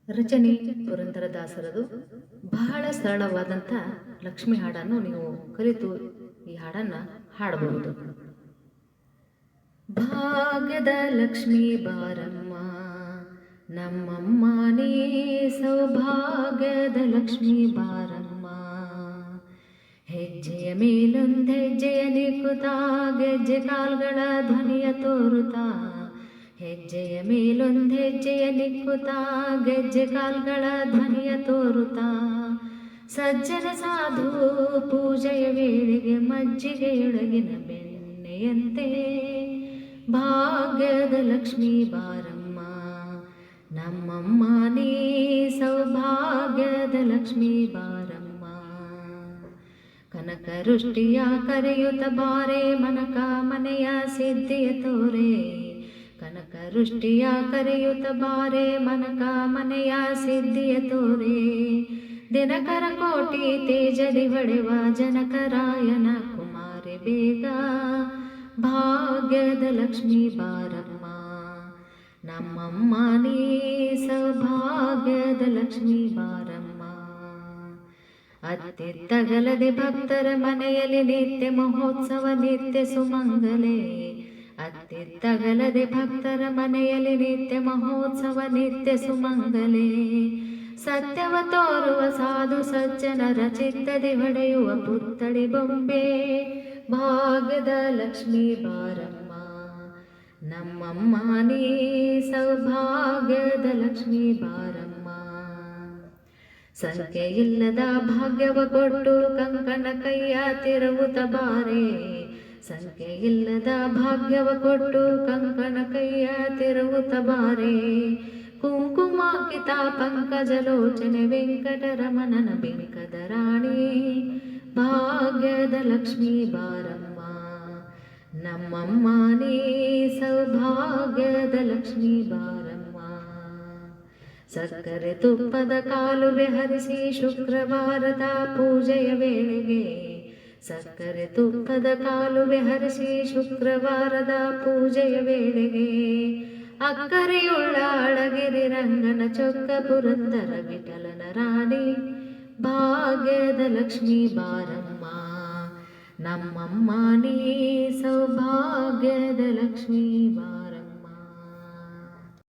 ರಚನೆ ಪುರಂದರದಾಸರದು. ಬಹಳ ಸರಳವಾದಂಥ ಲಕ್ಷ್ಮಿ ಹಾಡನ್ನು ನೀವು ಕಲಿತು ಈ ಹಾಡನ್ನು ಹಾಡಬಹುದು. ಭಾಗ್ಯದ ಲಕ್ಷ್ಮೀ ಬಾರಮ್ಮ ನಮ್ಮಮ್ಮ ನೀ, ಸೌಭಾಗ್ಯದ ಲಕ್ಷ್ಮೀ ಬಾರಮ್ಮ. ಹೆಜ್ಜೆಯ ಮೇಲೊಂದು ಹೆಜ್ಜೆಯ ನಿಕ್ಕುತ್ತಾ, ಗೆಜ್ಜೆ ಕಾಲ್ಗಳ ಧ್ವನಿಯ ತೋರುತ್ತಾ. ಹೆಜ್ಜೆಯ ಮೇಲೊಂದು ಹೆಜ್ಜೆಯ ನಿಕ್ಕುತ್ತಾ, ಗೆಜ್ಜೆ ಕಾಲ್ಗಳ ಧ್ವನಿಯ ತೋರುತ್ತಾ. ಸಜ್ಜನ ಸಾಧು ಪೂಜೆಯ ವೇಳೆಗೆ ಮಜ್ಜಿಗೆಯೊಳಗಿನ ಬೆಣ್ಣೆಯಂತೆ. ಭಾಗ್ಯದ ಲಕ್ಷ್ಮೀ ಬಾರಮ್ಮ ನಮ್ಮಮ್ಮ ನೀ, ಸೌಭಾಗ್ಯದ ಲಕ್ಷ್ಮೀ ಬಾರಮ್ಮ. ಕನಕ ವೃಷ್ಟಿಯ ಕರೆಯುತ್ತ ಬಾರೆ, ಮನಕ ಮನೆಯ ಸಿದ್ಧಿಯ ತೋರೆ. ಕನಕ ವೃಷ್ಟಿಯ ಕರೆಯುತ್ತ ಬಾರೆ, ಮನಕ ಮನೆಯ ಸಿದ್ಧಿಯ ತೋರೆ. ದಿನಕರ ಕೋಟಿ ತೇಜದಿ ಹೊಡೆವ ಜನಕರಾಯನ ಕುಮಾರಿ ಬೇಗ. ಭಾಗ್ಯದ ಲಕ್ಷ್ಮೀ ಬಾರಮ್ಮ ನಮ್ಮಮ್ಮ ನೀ, ಸೌಭಾಗ್ಯದ ಲಕ್ಷ್ಮೀ ಬಾರಮ್ಮ. ಅತ್ತಿತ್ತಗಲದೆ ಭಕ್ತರ ಮನೆಯಲ್ಲಿ ನಿತ್ಯ ಮಹೋತ್ಸವ ನಿತ್ಯ ಸುಮಂಗಲೆ. ಅತ್ತಿತ್ತಗಲದೆ ಭಕ್ತರ ಮನೆಯಲ್ಲಿ ನಿತ್ಯ ಮಹೋತ್ಸವ ನಿತ್ಯ ಸುಮಂಗಲೆ. ಸತ್ಯವ ತೋರುವ ಸಾಧು ಸಜ್ಜನರ ಚಿತ್ತದಿ ಹೊಡೆಯುವ ಪುತ್ಥಳಿ ಬೊಂಬೆ. ಭಾಗ್ಯದ ಲಕ್ಷ್ಮೀ ಬಾರಮ್ಮ ನಮ್ಮಮ್ಮ ನೀ, ಸೌಭಾಗ್ಯದ ಲಕ್ಷ್ಮೀ ಬಾರಮ್ಮ. ಸಂಖ್ಯೆ ಇಲ್ಲದ ಭಾಗ್ಯವ ಕೊಟ್ಟು ಕಂಕಣ ಕೈಯ ತಿರುವುತ ಬಾರೆ. ಸಂಖ್ಯೆ ಇಲ್ಲದ ಭಾಗ್ಯವ ಕೊಟ್ಟು ಕಂಕಣ ಕೈಯ ತಿರುವುತ ಬಾರೆ. ಕುಂಕುಮಾಂಕಿತ ಪಂಕಜಲೋಚನೆ ವೆಂಕಟರಮಣನ ಬೆಂಕದ ರಾಣಿ. ಭಾಗ್ಯದ ಲಕ್ಷ್ಮೀ ಬಾರಮ್ಮ ನಮ್ಮಮ್ಮ ನೀ, ಸೌಭಾಗ್ಯದ ಲಕ್ಷ್ಮೀ ಬಾರಮ್ಮ. ಸಕ್ಕರೆ ತುಪ್ಪದ ಕಾಲುವೆ ಹರಿಸಿ ಶುಕ್ರವಾರದ ಪೂಜೆಯ ವೇಳೆಗೆ. ಸಕ್ಕರೆ ತುಪ್ಪದ ಕಾಲುವೆ ಹರಿಸಿ ಶುಕ್ರವಾರದ ಪೂಜೆಯ ವೇಳೆಗೆ. ಅಕ್ಕರೆಯುಳ್ಳ ಅಳಗಿರಿ ರಂಗನ ಚೊಕ್ಕ ಪುರಂದರ ವಿಠಲನ ರಾಣಿ. ಭಾಗ್ಯದ ಲಕ್ಷ್ಮೀ ಬಾರಮ್ಮ ನಮ್ಮಮ್ಮ ನೀ, ಸೌಭಾಗ್ಯದ ಲಕ್ಷ್ಮೀ ಬಾರಮ್ಮ.